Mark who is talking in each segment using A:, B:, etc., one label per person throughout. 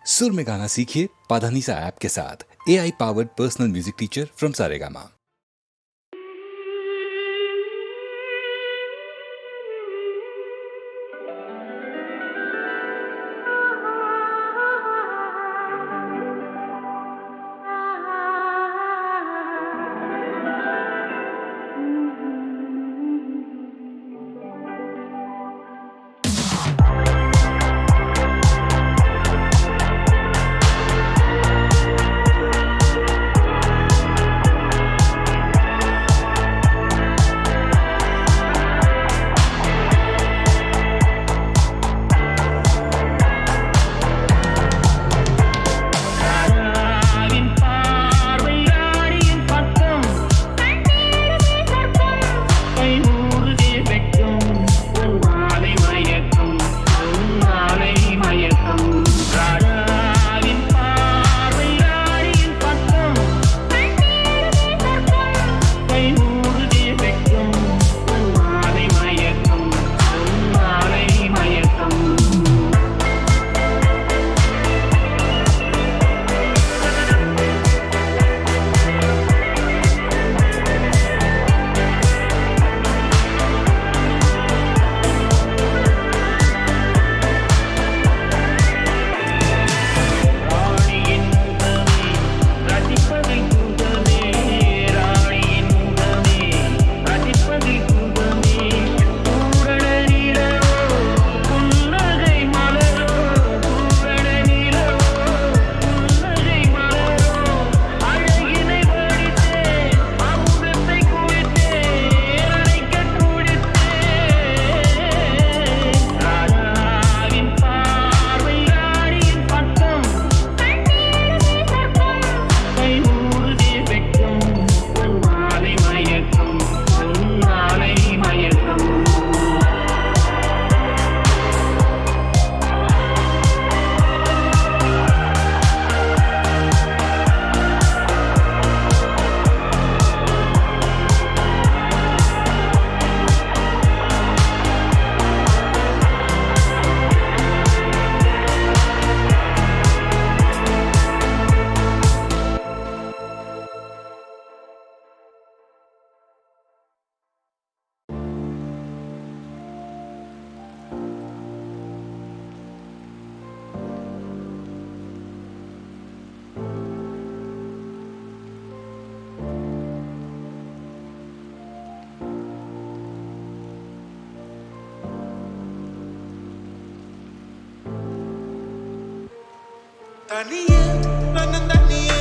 A: सुर में गाना सीखिए पाधानीसा ऐप के साथ। AI powered personal music teacher from Saregama.
B: தனியே தன்னந்தனியே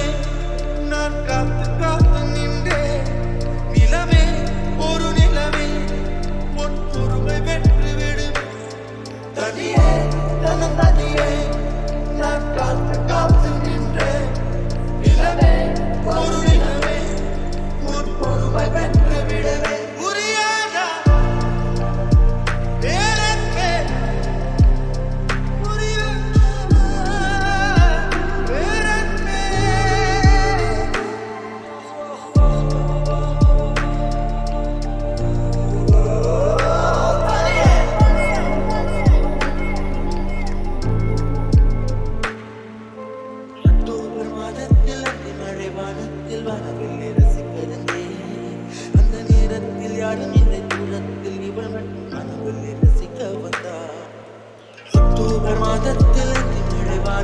B: நான் காத்து காத்து நின்றேன். நிலவே ஒரு நிலவே உன் பொறுமை வென்று விடுவேன். தனியே தன்னந்தனியே நான் காத்து காத்து நின்றேன். நிலவே ஒரு நிலவே உன் பொறுமை வென்று விடுவேன். புரியாதா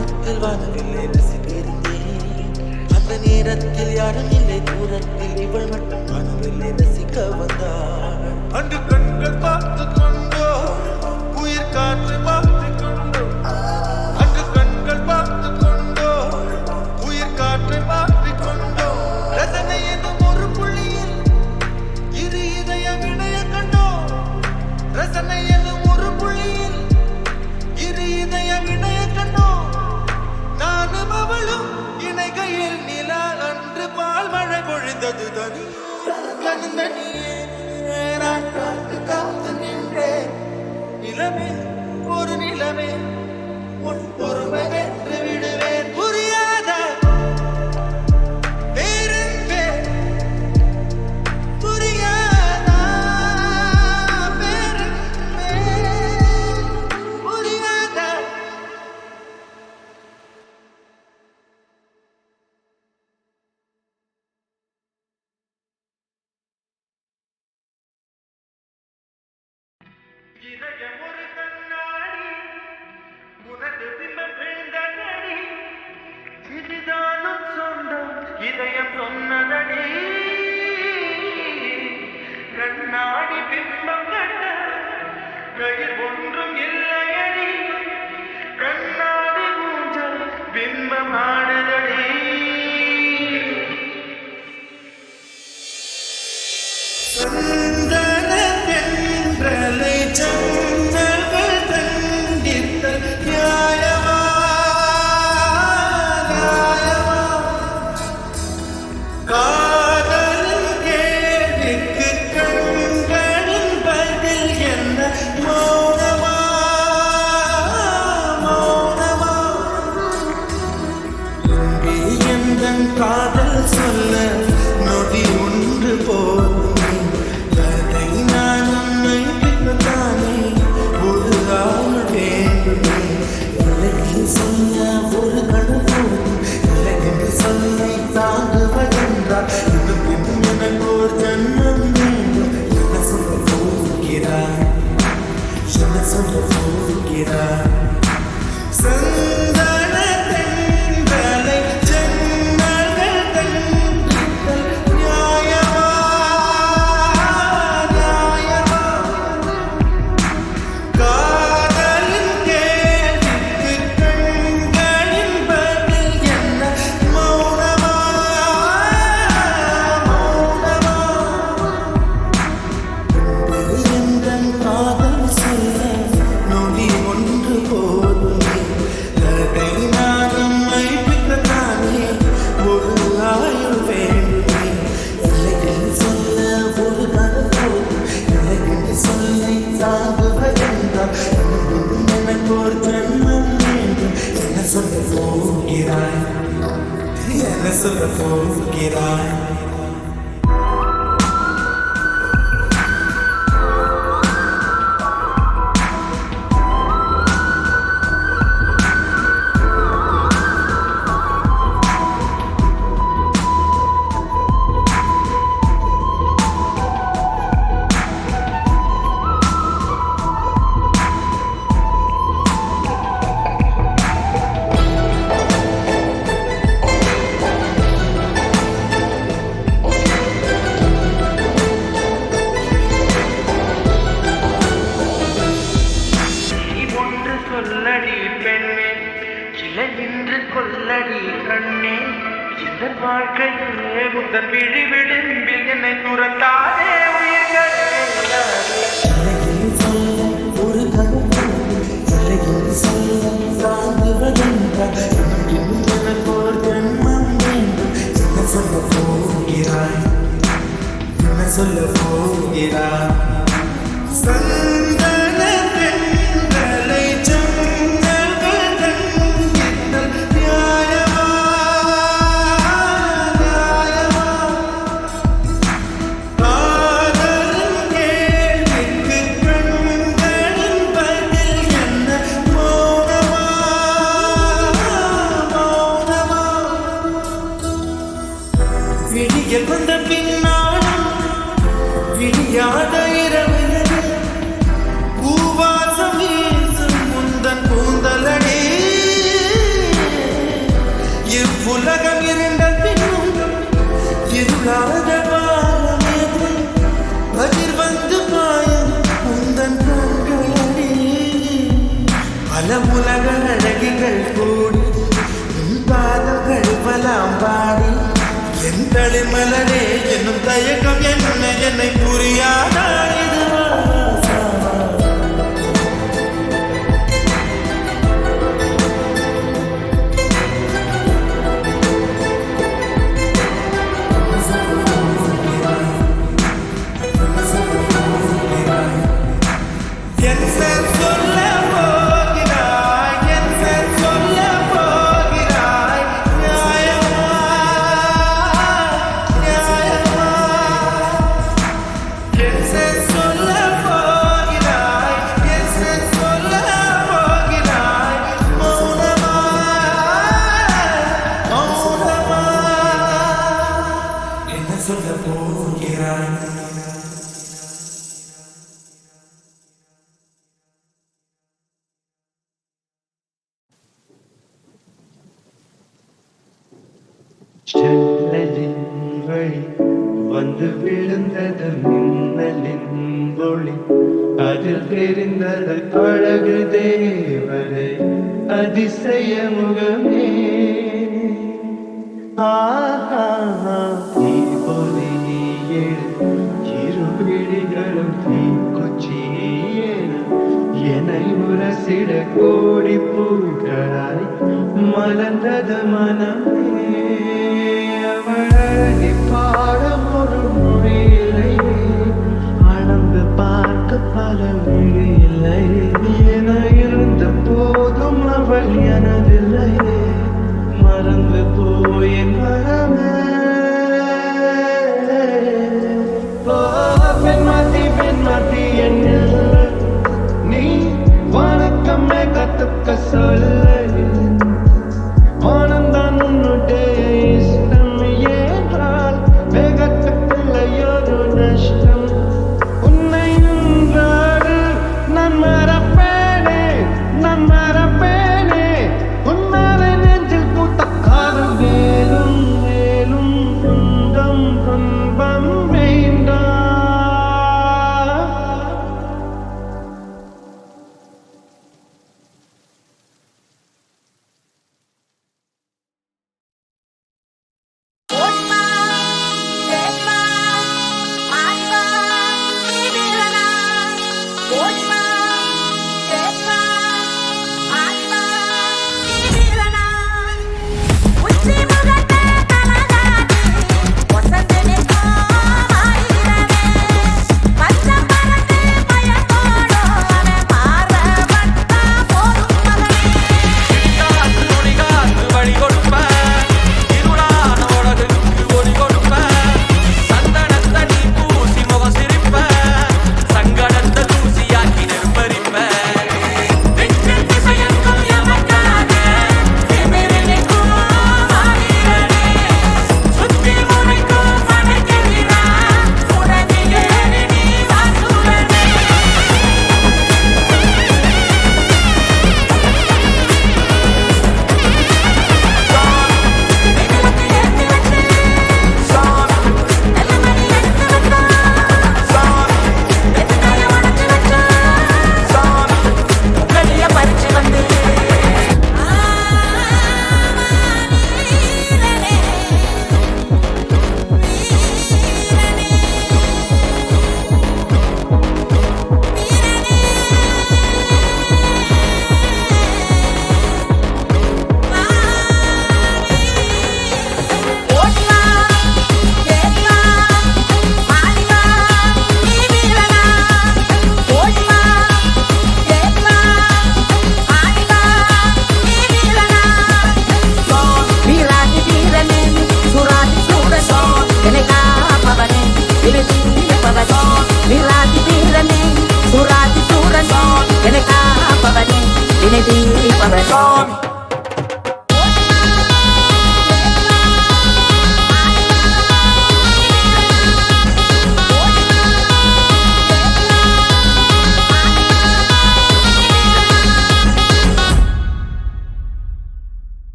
B: எனக்கு வானவில்லை ரசித்திருந்தேன். அந்த நேரத்தில் யாரும் இல்லை தூரத்தில் இவள் மட்டும் வானவில்லை ரசிக்க வந்தாள். அன்று கண்கள் பார்த்து கொண்டோ உயிர் காற்று பார்த்து கொண்டோ. அன்று கண்கள் பார்த்து கொண்டோ உயிர் காற்றை பார்த்து கொண்டோ. ரசனை என்னும் ஒரு புள்ளியில் இரு இதயம் இணைய கண்டோ. ரசனை என்னும் ஒரு புள்ளியில் இரு இதயம் இணைய கண்டோ. நானும் அவளும் இணைகையில் நிலா அன்று பால் மழை பொழிந்தது. தனியே நான் காத்து காத்து நின்றேன். நிலவே ஒரு நிலவே உன் பொறுமை வென்று விடுவேன். புரியாத பேரன்பே புரியாதா பேரன்பே.
C: 「
B: இதயம் ஒரு கண்ணாடி உனது பிம்பம் விழுந்ததடி இதுதானும் சொந்தம் இதயம் சொன்னதடி கண்ணாடி பிம்பம் கண்ட கையில் ஒன்றும் இல்லையடி கண்ணாடி ஊஞ்சல் பிம்பம் ஆடுதடி சந்தன தென்றலை சந்தங்கள் தண்டித்தல் நியாயமா நியாயமா காதலின் கேள்விக்கு கண்களின் பதில் என்ன மௌனமா மௌனமா இங்கே எந்தன் காதல் சொல்ல நொடி ஒன்று போதும் சந்தன தென்றலை ஜன்னல்கள் தண்டித்தல் நியாயமா நியாயமா காதலின் கேள்விக்கு கண்களின் பதில் என்ன மௌனமா மௌனமா எந்தன் காதல் சொல்ல நொடி ஒன்று போதுமே கதை நானும் மைப்பிக்கத்தானே ஒரு ஆயுள் வேண்டுமே இல்லைன்னு சொல்ல ஒரு கதை போதும் இல்லைன்னு சொல்லை சாகுவதென்றால் எனக்கு ஒரு ஜன்மம் வேண்டும் என்ன சொல்ல போகிறாய் என்ன சொல்ல போகிறாய் சொல்லடி பெண்ணே சிலை நின்று கொல்லடி கண்ணே இந்த வாழ்க்கையே முந்தன் விழி விளிம்பில் என்னை துரத்தாதே உயிர்களே ஒரு சொல்ல போகிறாய் என்ன சொல்ல போகிறாய் சந்தன தென்றலை ஜன்னல்கள் தண்டித்தல் நியாயமா நியாயமா காதலின் கேள்விக்கு கண்களின் பதில் என்ன மௌனமா மௌனமா விடியல் வந்த பின்னாலும் விடியாத இரவிலே பூவாசம் வீசும் முந்தன் கூந்தலடி இவ்வுலகம் இருந்த பின்னும் இருளாத பாலமேது அதிர் வந்து பாயும் முந்தன் கண்களடி பல உலக அழகிகள் கூடி பாதங்கள் பலாம் பாடி என் தளிமலரே என்னும் தயக்கம் என்ன என்னை புரியாதா இதுவா Princess ஜன்னலின் வழி வந்து விழுந்தது மின்னலின் ஒளி, அதில் தெரிந்தது அழகு தேவதை அதிசய முகமே. தீபொலி இரு விழிகளும் தீக்குச்சியேன என்னை உரசிட கோடி பூக்களாய் மலர்ந்தது மனமே. அவளை பாடம் ஒரு மொழியில்லை, அளந்து பார்க்க பல விழியில்லை. என இருந்த போதும் அவள் எனதில்லை, மறந்து போயின் மனமே. பெண்மாத்தி என்னில் நீ வணக்கமே கத்துக்க சொல்ல. ஆனந்தான் உன்னுடைய இஷ்டம் ஏற்றால் வேகத்துக்குள்ளையொரு நஷ்டம். உன்னை நின்றாடு நான் மறப்பேனே, நான் மறப்பேனே. உன்னாலே நெஞ்சில் பூத்த காதல் வேலும் வேலும் துன்பம் துன்பம் வேண்டாம்.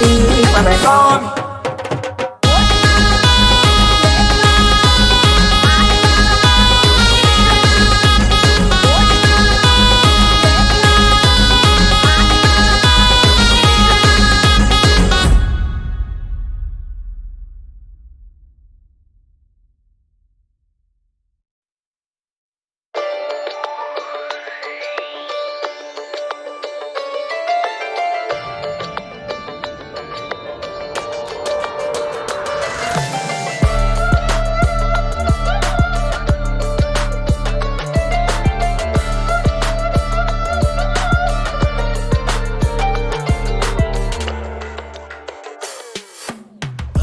C: வணக்கம்.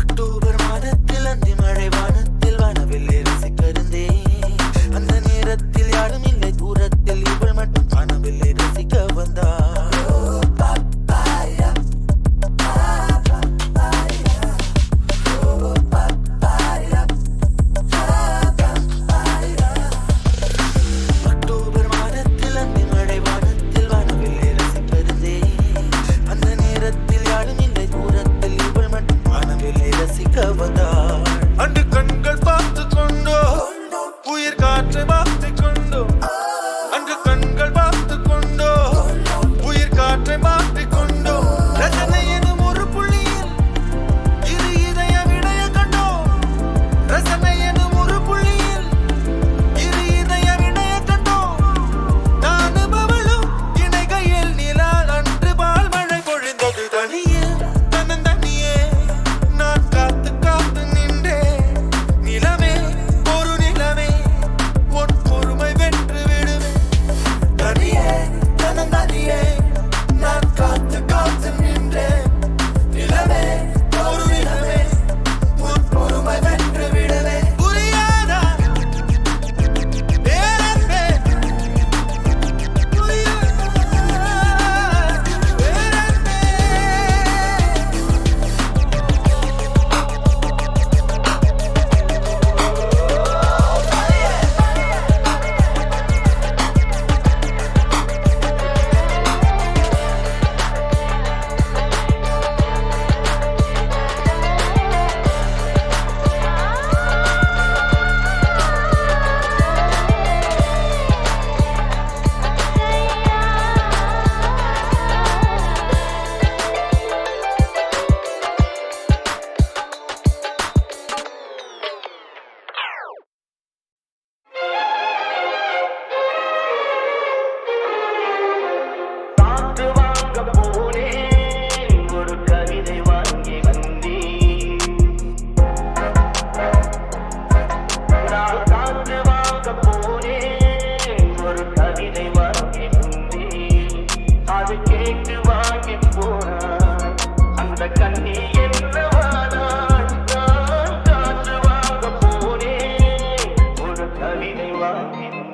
D: அக்டோபர் மாதத்தில் அந்தி மழை வானத்தில் வானவில்லை ரசிக்கருந்தேன். அந்த நேரத்தில் யாரும் இல்லை தூரத்தில் இவள் மட்டும் வானவில்லை ரசிக்க வந்தாள். அக்டோபர் மாதத்தில் அந்தி மழை வானத்தில் வானவில்லை ரசிக்கருந்தேன். அந்த நேரத்தில் யாரும் இல்லை தூரத்தில் இவள் மட்டும் வானவில்லை ரசிக்க வந்தாள். அன்று கண்கள் பார்த்து கொண்டோ உயிர் காற்றை மாற்றிக் கொண்டோ. அன்று கண்கள் பார்த்து கொண்டோ உயிர் காற்றை மாற்றிக் கொண்டோ. ரசனை எனும் ஒரு புள்ளியில் இரு இதய விடைய கண்டோ. ரசனை எனும் ஒரு புள்ளியில் இரு இதய விடைய கண்டோ. நானும் அவளும் இணைகையில் நிலா அன்று பால் மழை பொழிந்தது. தனியே தன்னந்தனியே நான் காத்து காத்து நின்றேன். நிலவே ஒரு நிலவே உன் பொறுமை வென்று விடுவேன். தனியே தன்னந்தனியே நான் காத்து காத்து நின்றேன். நிலவே ஒரு நிலவே உன் பொறுமை வென்று விடுவேன். புரியாதா பேரன்பே புரியாதா பேரன்பே.
B: காற்று வாங்க போனேன் ஒரு கவிதை வாங்கி வந்தேன். நான் காற்று வாங்க போனேன் ஒரு கவிதை வாங்கி வந்தேன். அது கேட்டு வாங்கி போனான் அந்த கண்ணி என்னவானாள். நான் காற்று வாங்க போனேன் ஒரு கவிதை வாங்கி வந்தேன்.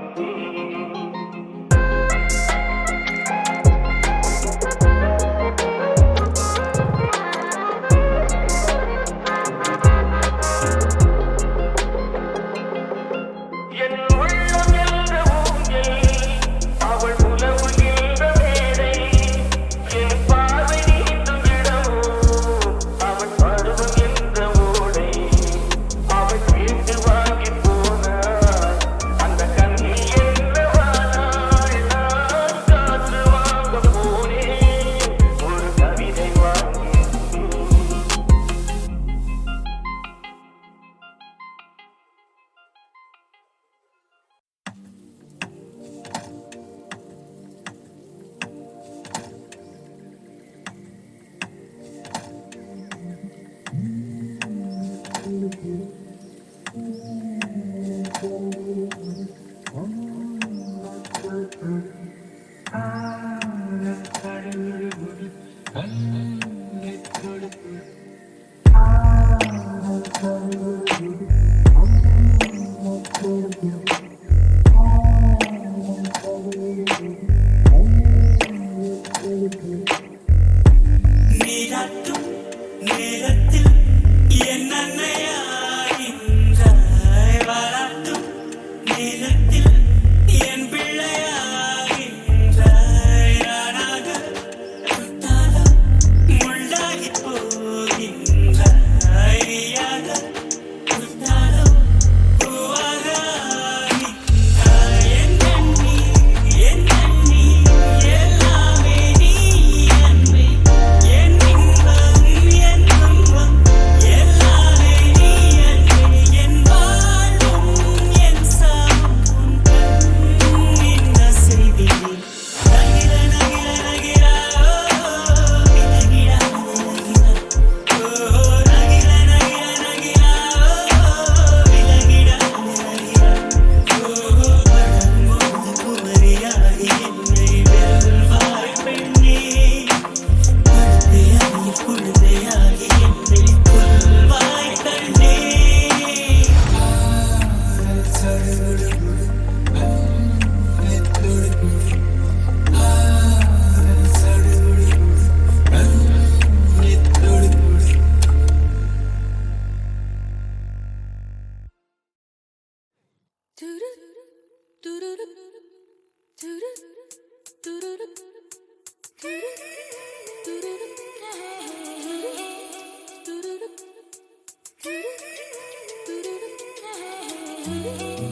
B: என் உள்ளம் என்ற ஊஞ்சல் அவள் உலவுகின்ற மேடை. என் பார்வை நீந்தும் இடமோ
C: வந்தேன்